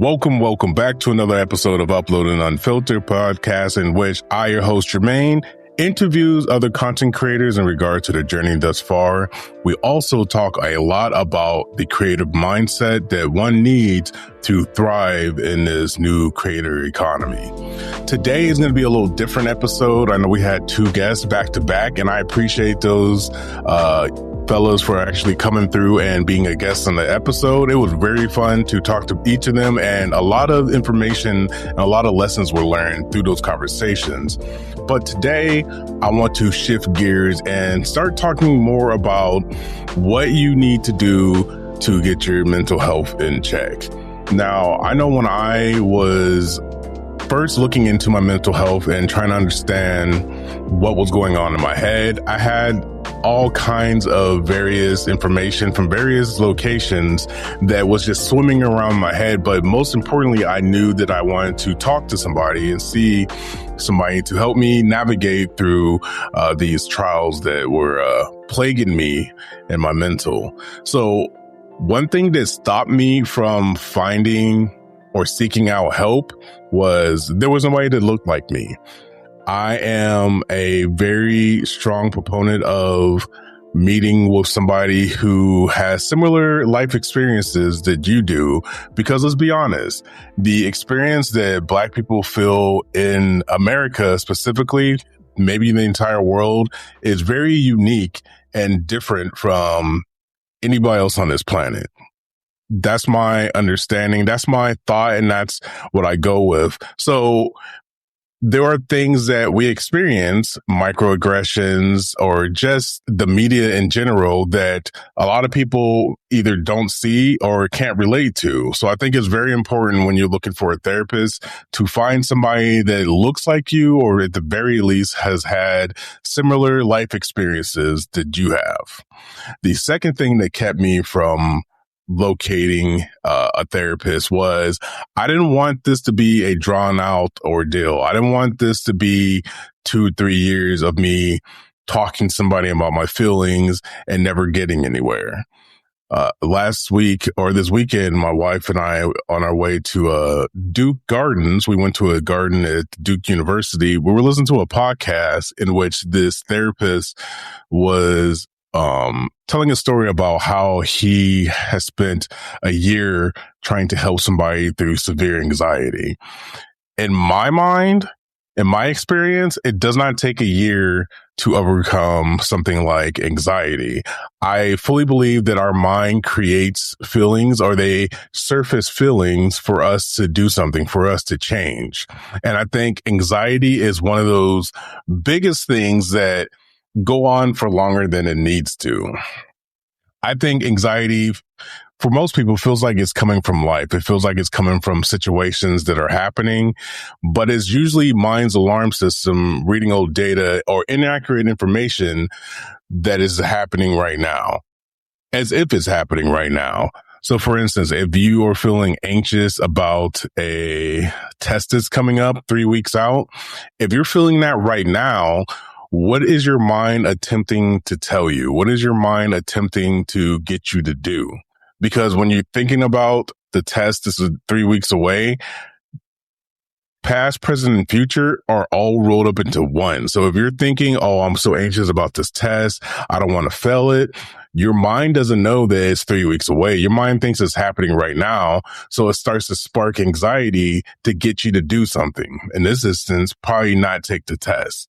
Welcome back to another episode of Uploading Unfiltered podcast, in which I, your host Jermaine, interviews other content creators in regard to their journey thus far. We also talk a lot about the creative mindset that one needs to thrive in this new creator economy. Today is going to be a little different episode. I know we had two guests back to back, and I appreciate those fellows for actually coming through and being a guest on the episode. It was very fun to talk to each of them, and a lot of information and a lot of lessons were learned through those conversations. But today I want to shift gears and start talking more about what you need to do to get your mental health in check. Now, I know when I was first looking into my mental health and trying to understand what was going on in my head, I had all kinds of various information from various locations that was just swimming around my head. But most importantly, I knew that I wanted to talk to somebody and see somebody to help me navigate through these trials that were plaguing me and my mental. So one thing that stopped me from finding or seeking out help was there was nobody that looked like me. I am a very strong proponent of meeting with somebody who has similar life experiences that you do, because let's be honest, the experience that Black people feel in America specifically, maybe in the entire world, is very unique and different from anybody else on this planet. That's my understanding. That's my thought. And that's what I go with. So there are things that we experience, microaggressions, or just the media in general, that a lot of people either don't see or can't relate to. So I think it's very important when you're looking for a therapist to find somebody that looks like you, or at the very least has had similar life experiences that you have. The second thing that kept me from locating a therapist was I didn't want this to be a drawn out ordeal. I didn't want this to be 2-3 years of me talking to somebody about my feelings and never getting anywhere. Last week or this weekend, my wife and I, on our way to Duke Gardens, we went to a garden at Duke University. We were listening to a podcast in which this therapist was telling a story about how he has spent a year trying to help somebody through severe anxiety. In my mind, in my experience, it does not take a year to overcome something like anxiety. I fully believe that our mind creates feelings, or they surface feelings for us to do something, for us to change. And I think anxiety is one of those biggest things that go on for longer than it needs to. I think anxiety, for most people, feels like it's coming from life. It feels like it's coming from situations that are happening, but it's usually mind's alarm system reading old data or inaccurate information that is happening right now, as if it's happening right now. So for instance, if you are feeling anxious about a test that's coming up 3 weeks out, if you're feeling that right now, what is your mind attempting to tell you? What is your mind attempting to get you to do? Because when you're thinking about the test, this is 3 weeks away, past, present, and future are all rolled up into one. So if you're thinking, oh, I'm so anxious about this test, I don't want to fail it, your mind doesn't know that it's 3 weeks away. Your mind thinks it's happening right now. So it starts to spark anxiety to get you to do something. In this instance, probably not take the test.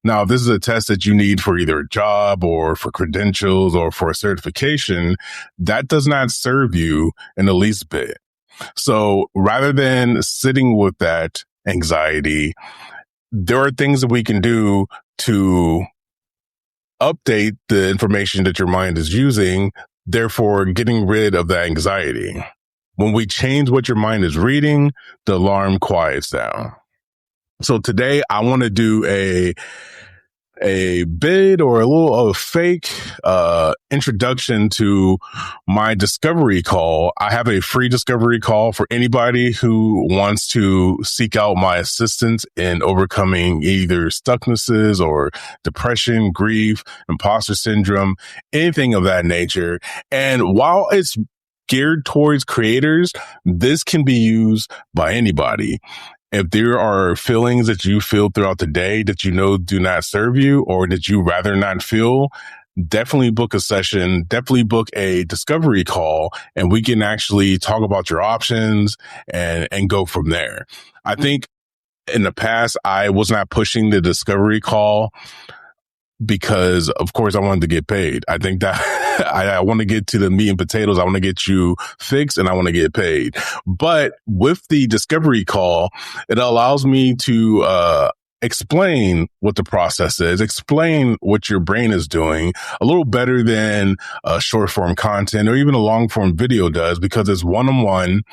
Now, if this is a test that you need for either a job or for credentials or for a certification, that does not serve you in the least bit. So rather than sitting with that anxiety, there are things that we can do to update the information that your mind is using, therefore getting rid of the anxiety. When we change what your mind is reading, the alarm quiets down. So today I want to do a bid or a little of a fake introduction to my discovery call. I have a free discovery call for anybody who wants to seek out my assistance in overcoming either stucknesses or depression, grief, imposter syndrome, anything of that nature. And while it's geared towards creators, this can be used by anybody. If there are feelings that you feel throughout the day that you know do not serve you or that you rather not feel, definitely book a session, definitely book a discovery call, and we can actually talk about your options and go from there. I think in the past, I was not pushing the discovery call because, of course, I wanted to get paid. I think that I want to get to the meat and potatoes. I want to get you fixed and I want to get paid. But with the discovery call, it allows me to explain what the process is, explain what your brain is doing a little better than short form content or even a long form video does, because it's one-on-one.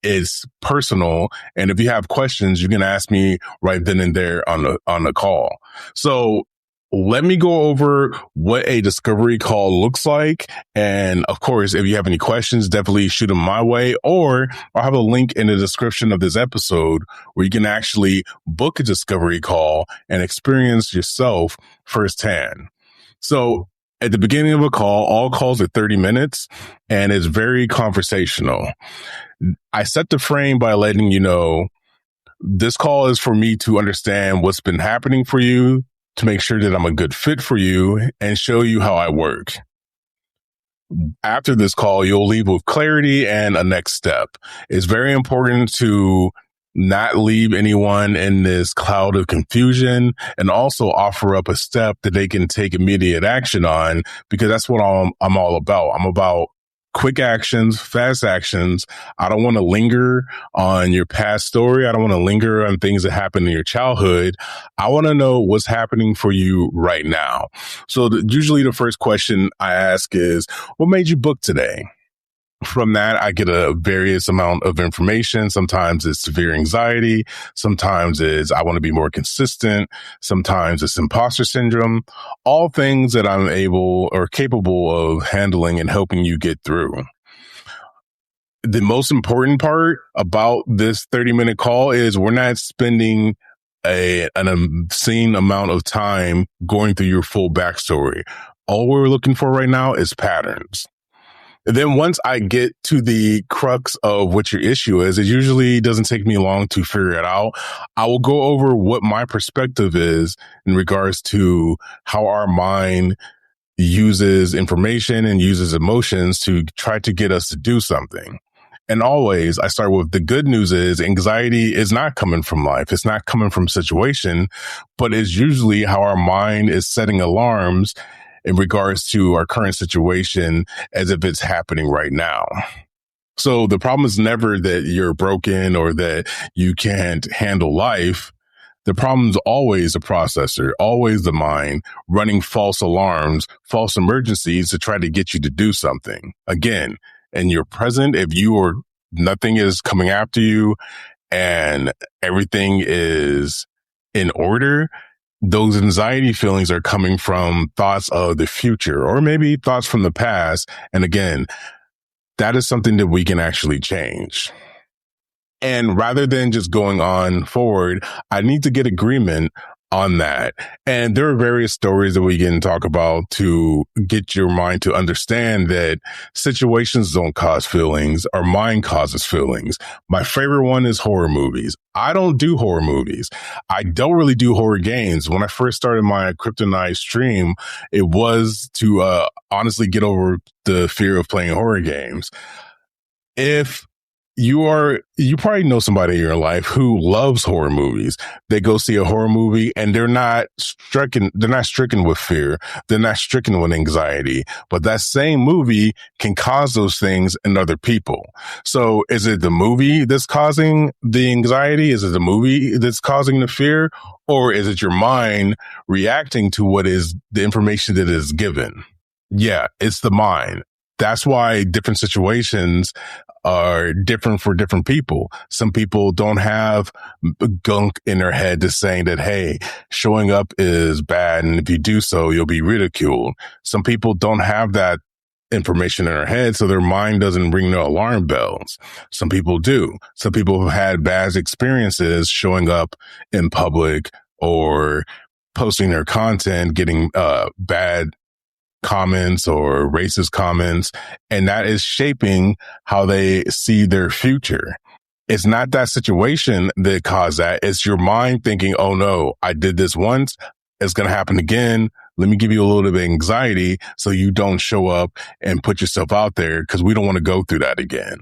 It's personal. And if you have questions, you can ask me right then and there on the call. So let me go over what a discovery call looks like. And of course, if you have any questions, definitely shoot them my way, or I'll have a link in the description of this episode where you can actually book a discovery call and experience yourself firsthand. So at the beginning of a call, all calls are 30 minutes and it's very conversational. I set the frame by letting you know this call is for me to understand what's been happening for you, to make sure that I'm a good fit for you and show you how I work. After this call, you'll leave with clarity and a next step. It's very important to not leave anyone in this cloud of confusion and also offer up a step that they can take immediate action on, because that's what I'm all about. I'm about quick actions, fast actions. I don't want to linger on your past story. I don't want to linger on things that happened in your childhood. I want to know what's happening for you right now. So usually the first question I ask is, what made you book today? From that, I get a various amount of information. Sometimes it's severe anxiety. Sometimes it's I want to be more consistent. Sometimes it's imposter syndrome. All things that I'm able or capable of handling and helping you get through. The most important part about this 30-minute call is we're not spending an obscene amount of time going through your full backstory. All we're looking for right now is patterns. And then once I get to the crux of what your issue is, it usually doesn't take me long to figure it out. I will go over what my perspective is in regards to how our mind uses information and uses emotions to try to get us to do something. And always I start with the good news is anxiety is not coming from life. It's not coming from situation, but it's usually how our mind is setting alarms in regards to our current situation as if it's happening right now. So the problem is never that you're broken or that you can't handle life. The problem is always the processor, always the mind running false alarms, false emergencies to try to get you to do something. Again, in your present, if nothing is coming after you and everything is in order, those anxiety feelings are coming from thoughts of the future or maybe thoughts from the past. And again, that is something that we can actually change. And rather than just going on forward, I need to get agreement on that. And there are various stories that we can talk about to get your mind to understand that situations don't cause feelings, our mind causes feelings. My favorite one is horror movies. I don't do horror movies. I don't really do horror games. When I first started my Kryptonite stream, it was to honestly get over the fear of playing horror games. If you probably know somebody in your life who loves horror movies. They go see a horror movie and they're not stricken with fear. They're not stricken with anxiety, but that same movie can cause those things in other people. So is it the movie that's causing the anxiety? Is it the movie that's causing the fear? Or is it your mind reacting to what is the information that is given? Yeah, it's the mind. That's why different situations are different for different people. Some people don't have gunk in their head just saying that, hey, showing up is bad. And if you do so, you'll be ridiculed. Some people don't have that information in their head, so their mind doesn't ring no alarm bells. Some people do. Some people have had bad experiences showing up in public or posting their content, getting bad comments or racist comments, and that is shaping how they see their future. It's not that situation that caused that. It's your mind thinking, oh no, I did this once. It's going to happen again. Let me give you a little bit of anxiety so you don't show up and put yourself out there because we don't want to go through that again.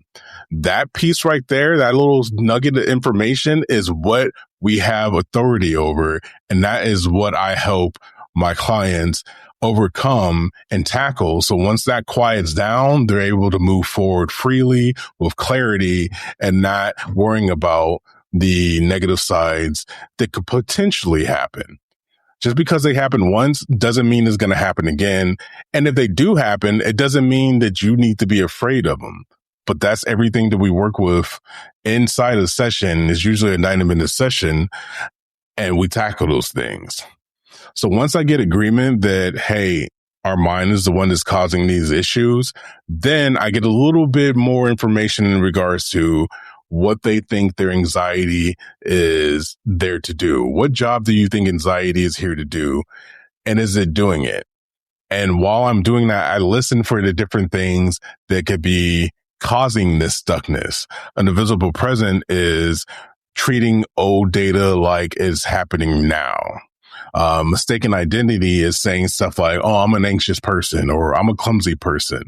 That piece right there, that little nugget of information is what we have authority over. And that is what I help my clients overcome and tackle. So once that quiets down, they're able to move forward freely with clarity and not worrying about the negative sides that could potentially happen. Just because they happen once doesn't mean it's going to happen again. And if they do happen, it doesn't mean that you need to be afraid of them. But that's everything that we work with inside a session. Is usually a 90-minute session, and we tackle those things. So once I get agreement that, hey, our mind is the one that's causing these issues, then I get a little bit more information in regards to what they think their anxiety is there to do. What job do you think anxiety is here to do? And is it doing it? And while I'm doing that, I listen for the different things that could be causing this stuckness. An invisible present is treating old data like it's happening now. Mistaken identity is saying stuff like, oh, I'm an anxious person or I'm a clumsy person.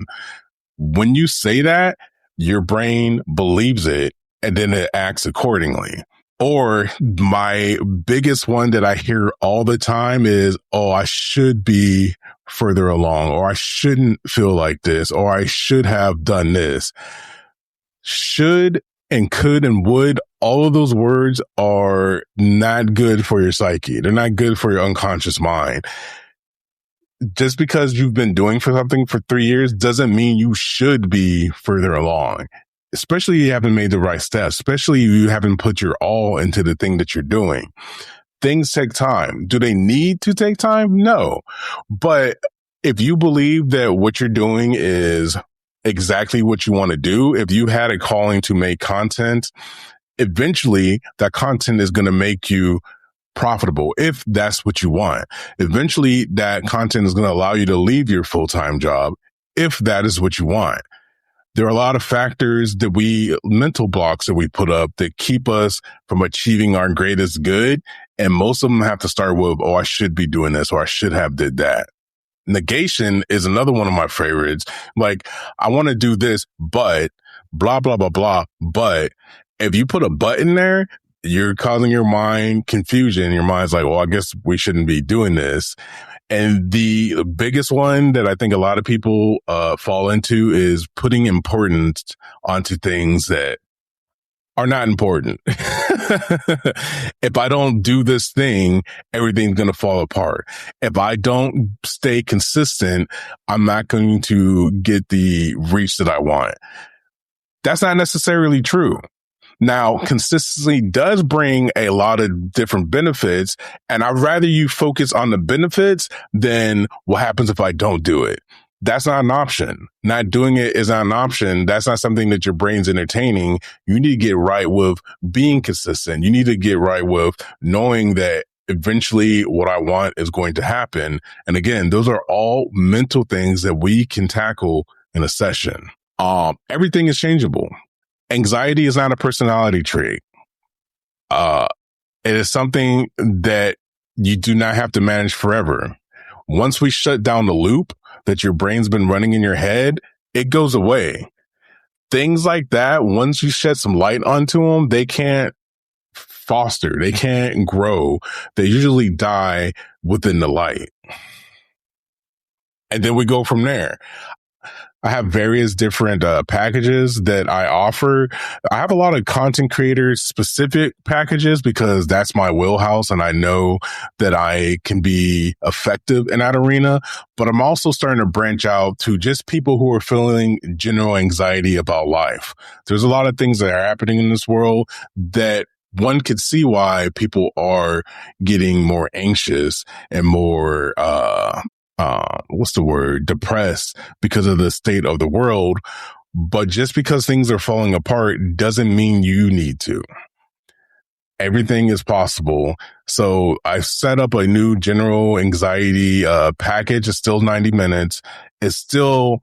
When you say that, your brain believes it and then it acts accordingly. Or my biggest one that I hear all the time is, oh, I should be further along, or I shouldn't feel like this, or I should have done this. Should and could and would, all of those words are not good for your psyche. They're not good for your unconscious mind. Just because you've been doing for something for 3 years doesn't mean you should be further along. Especially if you haven't made the right steps, especially if you haven't put your all into the thing that you're doing. Things take time. Do they need to take time? No. But if you believe that what you're doing is exactly what you want to do, if you had a calling to make content, eventually that content is going to make you profitable if that's what you want. Eventually that content is going to allow you to leave your full-time job if that is what you want. There are a lot of factors mental blocks that we put up that keep us from achieving our greatest good. And most of them have to start with, oh, I should be doing this, or I should have did that. Negation is another one of my favorites. Like, I want to do this, but blah, blah, blah, blah. But if you put a but in there, you're causing your mind confusion. Your mind's like, well, I guess we shouldn't be doing this. And the biggest one that I think a lot of people fall into is putting importance onto things that are not important. If I don't do this thing, everything's going to fall apart. If I don't stay consistent, I'm not going to get the reach that I want. That's not necessarily true. Now, consistency does bring a lot of different benefits, and I'd rather you focus on the benefits than what happens if I don't do it. That's not an option. Not doing it is not an option. That's not something that your brain's entertaining. You need to get right with being consistent. You need to get right with knowing that eventually what I want is going to happen. And again, those are all mental things that we can tackle in a session. Everything is changeable. Anxiety is not a personality trait. It is something that you do not have to manage forever. Once we shut down the loop that your brain's been running in your head, it goes away. Things like that, once you shed some light onto them, they can't foster, they can't grow. They usually die within the light. And then we go from there. I have various different packages that I offer. I have a lot of content creator specific packages because that's my wheelhouse and I know that I can be effective in that arena. But I'm also starting to branch out to just people who are feeling general anxiety about life. There's a lot of things that are happening in this world that one could see why people are getting more anxious and more, depressed because of the state of the world. But just because things are falling apart doesn't mean you need to. everything is possible. So I've set up a new general anxiety package. It's still 90 minutes. It's still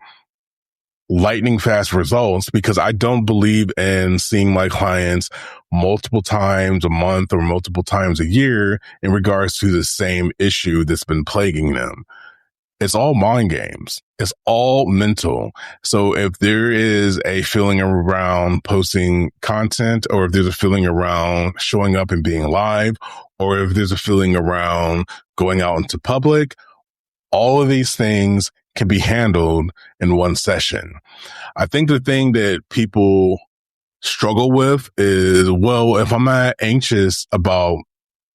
lightning fast results because I don't believe in seeing my clients multiple times a month or multiple times a year in regards to the same issue that's been plaguing them. It's all mind games. It's all mental. So if there is a feeling around posting content, or if there's a feeling around showing up and being live, or if there's a feeling around going out into public, all of these things can be handled in one session. I think the thing that people struggle with is, well, if I'm not anxious about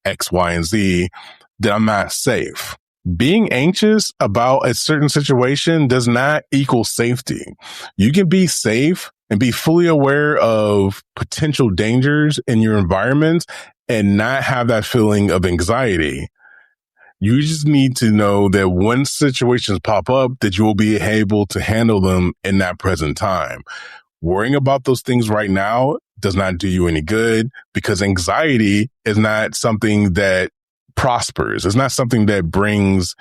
X, Y, and Z, then I'm not safe. Being anxious about a certain situation does not equal safety. You can be safe and be fully aware of potential dangers in your environment and not have that feeling of anxiety. You just need to know that when situations pop up, that you will be able to handle them in that present time. Worrying about those things right now does not do you any good, because anxiety is not something that prospers. It's not something that brings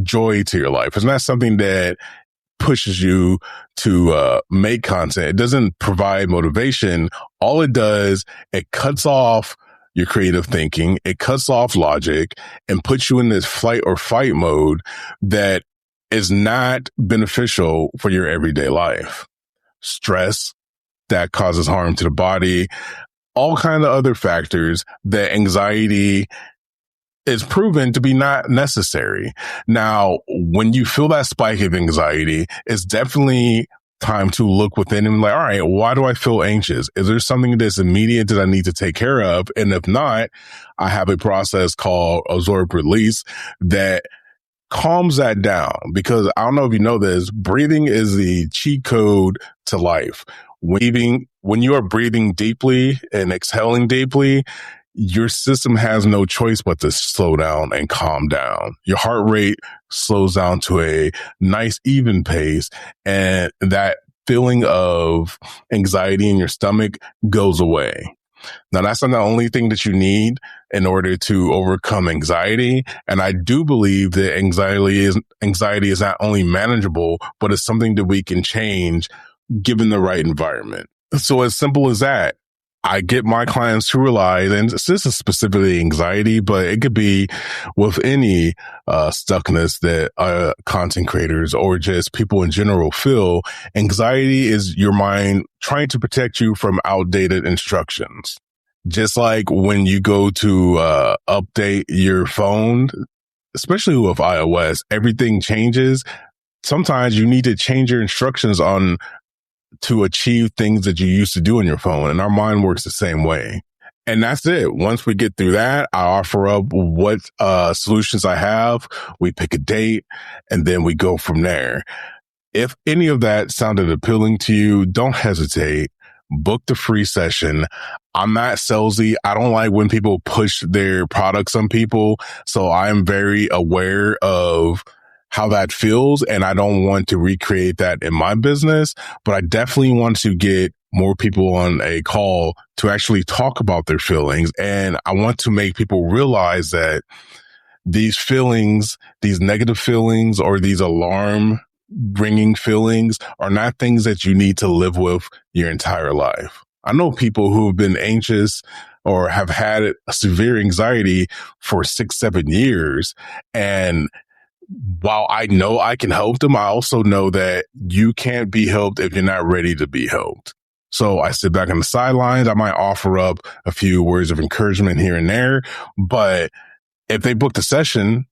joy to your life. It's not something that pushes you to make content. It doesn't provide motivation. All it does, it cuts off your creative thinking. It cuts off logic and puts you in this flight or fight mode that is not beneficial for your everyday life. Stress that causes harm to the body, all kinds of other factors that anxiety is proven to be not necessary. Now, when you feel that spike of anxiety, it's definitely time to look within and be like, all right, why do I feel anxious? Is there something that's immediate that I need to take care of? And if not, I have a process called absorb release that calms that down, because I don't know if you know this, breathing is the cheat code to life. When you are breathing deeply and exhaling deeply, your system has no choice but to slow down and calm down. Your heart rate slows down to a nice, even pace, and that feeling of anxiety in your stomach goes away. Now, that's not the only thing that you need in order to overcome anxiety. And I do believe that anxiety is not only manageable, but it's something that we can change given the right environment. So as simple as that, I get my clients to realize, and this is specifically anxiety, but it could be with any stuckness that content creators or just people in general feel. Anxiety is your mind trying to protect you from outdated instructions. Just like when you go to update your phone, especially with iOS, everything changes. Sometimes you need to change your instructions on to achieve things that you used to do on your phone. And our mind works the same way. And that's it. Once we get through that, I offer up what solutions I have. We pick a date and then we go from there. If any of that sounded appealing to you, don't hesitate. Book the free session. I'm not salesy. I don't like when people push their products on people. So I'm very aware of how that feels, and I don't want to recreate that in my business, but I definitely want to get more people on a call to actually talk about their feelings. And I want to make people realize that these feelings, these negative feelings, or these alarm ringing feelings are not things that you need to live with your entire life. I know people who have been anxious or have had a severe anxiety for 6-7 years, and while I know I can help them, I also know that you can't be helped if you're not ready to be helped. So I sit back on the sidelines. I might offer up a few words of encouragement here and there. But if they book the session,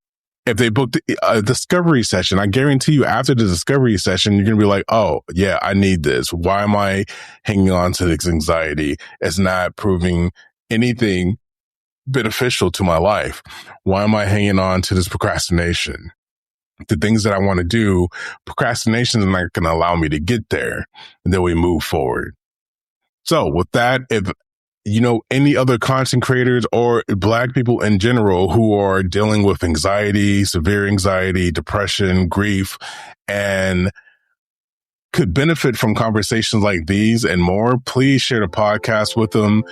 if they book a discovery session, I guarantee you after the discovery session, you're going to be like, oh, yeah, I need this. Why am I hanging on to this anxiety? It's not proving anything beneficial to my life. Why am I hanging on to this procrastination? The things that I want to do, procrastination is not going to allow me to get there. And then we move forward. So with that, if you know any other content creators or Black people in general who are dealing with anxiety, severe anxiety, depression, grief, and could benefit from conversations like these and more, please share the podcast with them.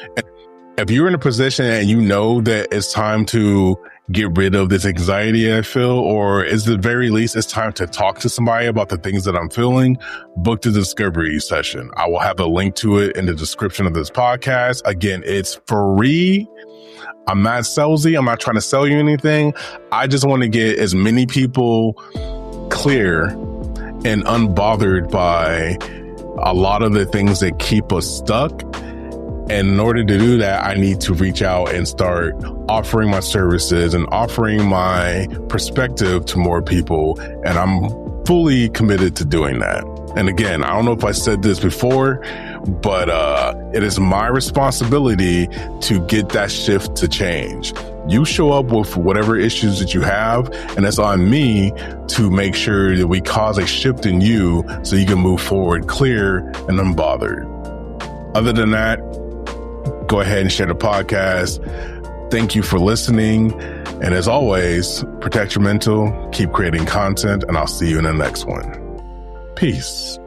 if you're in a position and you know that it's time to get rid of this anxiety I feel, or at the very least, it's time to talk to somebody about the things that I'm feeling, book the discovery session. I will have a link to it in the description of this podcast. Again, it's free. I'm not salesy. I'm not trying to sell you anything. I just want to get as many people clear and unbothered by a lot of the things that keep us stuck. And in order to do that, I need to reach out and start offering my services and offering my perspective to more people. And I'm fully committed to doing that. And again, I don't know if I said this before, but it is my responsibility to get that shift to change. You show up with whatever issues that you have, and it's on me to make sure that we cause a shift in you so you can move forward clear and unbothered. Other than that, go ahead and share the podcast. Thank you for listening. And as always, protect your mental, keep creating content, and I'll see you in the next one. Peace.